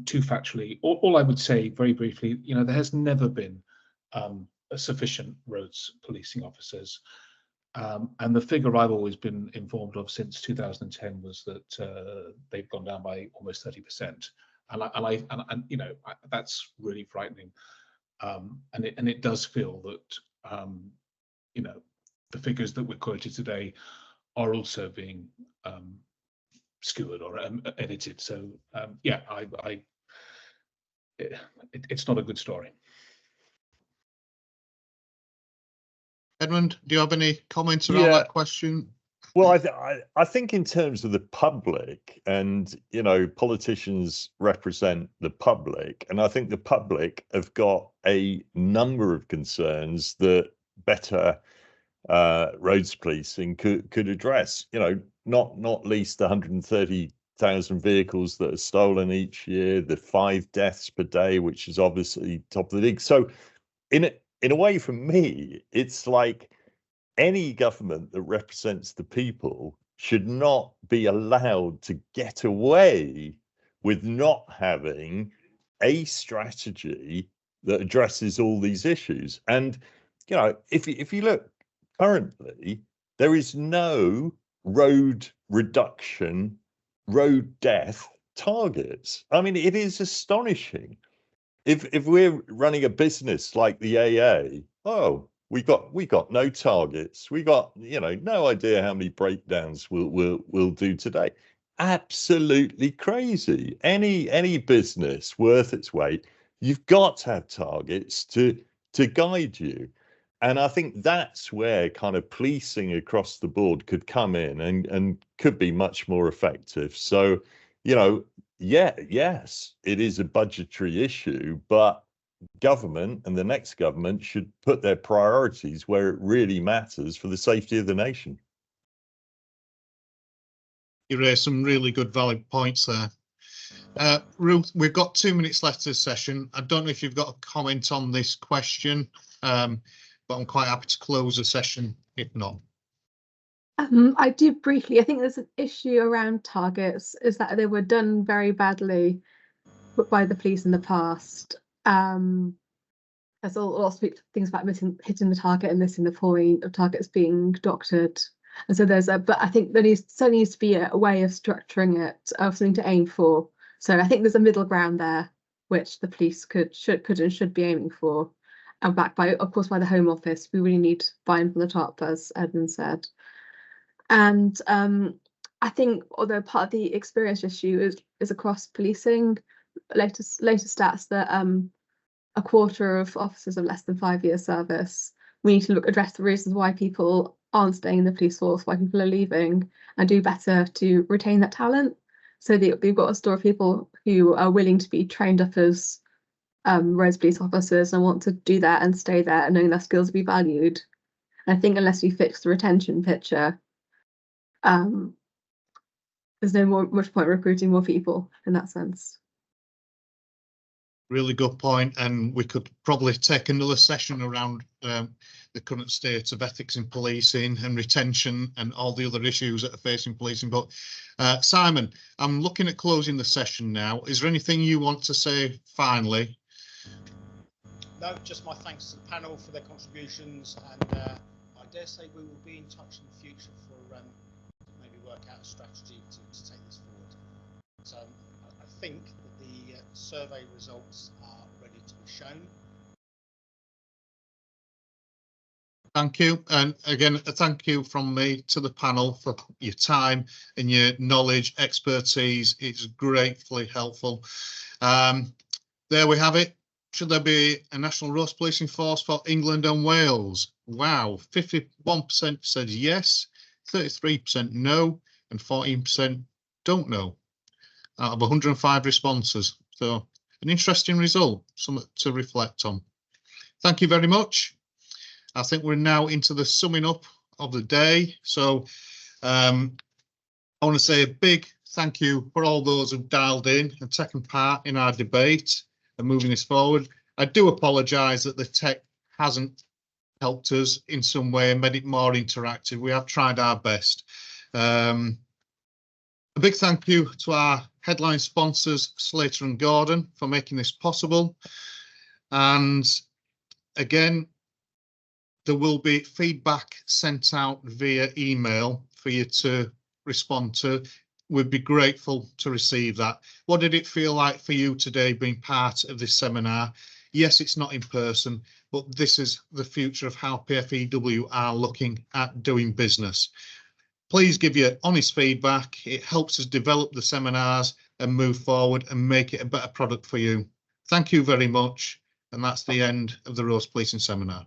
too factually. All I would say very briefly, there has never been sufficient roads policing officers. And the figure I've always been informed of since 2010 was that they've gone down by almost 30%. And that's really frightening. And it does feel that, the figures that were quoted today are also being skewered or edited. So yeah, it's not a good story. Edmund, do you have any comments around that question? Well, I think in terms of the public, and politicians represent the public, and I think the public have got a number of concerns that better roads policing could address. Not least the 130,000 vehicles that are stolen each year, the 5 deaths per day, which is obviously top of the league. So, in a way, for me, it's like any government that represents the people should not be allowed to get away with not having a strategy that addresses all these issues. And, if you look currently, there is no road reduction, road death targets. I mean, it is astonishing. If we're running a business like the AA, we got no targets. We got no idea how many breakdowns we'll do today. Absolutely crazy. Any business worth its weight, you've got to have targets to guide you. And I think that's where kind of policing across the board could come in and could be much more effective. So, yes, it is a budgetary issue, but government and the next government should put their priorities where it really matters for the safety of the nation. You raised some really good valid points there. Ruth, we've got 2 minutes left of the session. I don't know if you've got a comment on this question, but I'm quite happy to close the session if not. I do briefly. I think there's an issue around targets, is that they were done very badly by the police in the past. There's a lot of things about hitting the target and missing the point of targets being doctored. And so but I think there certainly needs to be a way of structuring it, of something to aim for. So I think there's a middle ground there, which the police could and should be aiming for. And backed by, of course, by the Home Office. We really need buy-in from the top, as Edmund said. And I think, although part of the experience issue is across policing, latest stats that a quarter of officers have less than 5 years service. We need to address the reasons why people aren't staying in the police force, why people are leaving, and do better to retain that talent, so that we've got a store of people who are willing to be trained up as roads police officers and want to do that and stay there and knowing their skills will be valued. And I think unless we fix the retention picture, there's no much point recruiting more people in that sense. Really good point, and we could probably take another session around the current state of ethics in policing and retention and all the other issues that are facing policing. But Simon, I'm looking at closing the session now. Is there anything you want to say finally? No, just my thanks to the panel for their contributions, and I dare say we will be in touch in the future for maybe work out a strategy to take this forward. So I think that the survey results are ready to be shown. Thank you, and again, a thank you from me to the panel for your time and your knowledge, expertise. It's gratefully helpful. There we have it. Should there be a national roads policing force for England and Wales? Wow, 51% said yes, 33% no, and 14% don't know out of 105 responses. So an interesting result, something to reflect on. Thank you very much. I think we're now into the summing up of the day. So I want to say a big thank you for all those who've dialed in and taken part in our debate and moving this forward. I do apologise that the tech hasn't helped us in some way and made it more interactive. We have tried our best. A big thank you to our headline sponsors, Slater and Gordon, for making this possible. And again, there will be feedback sent out via email for you to respond to. We'd be grateful to receive that. What did it feel like for you today being part of this seminar? Yes, it's not in person, but this is the future of how PFEW are looking at doing business. Please give your honest feedback. It helps us develop the seminars and move forward and make it a better product for you. Thank you very much. And that's the end of the Roads Policing Seminar.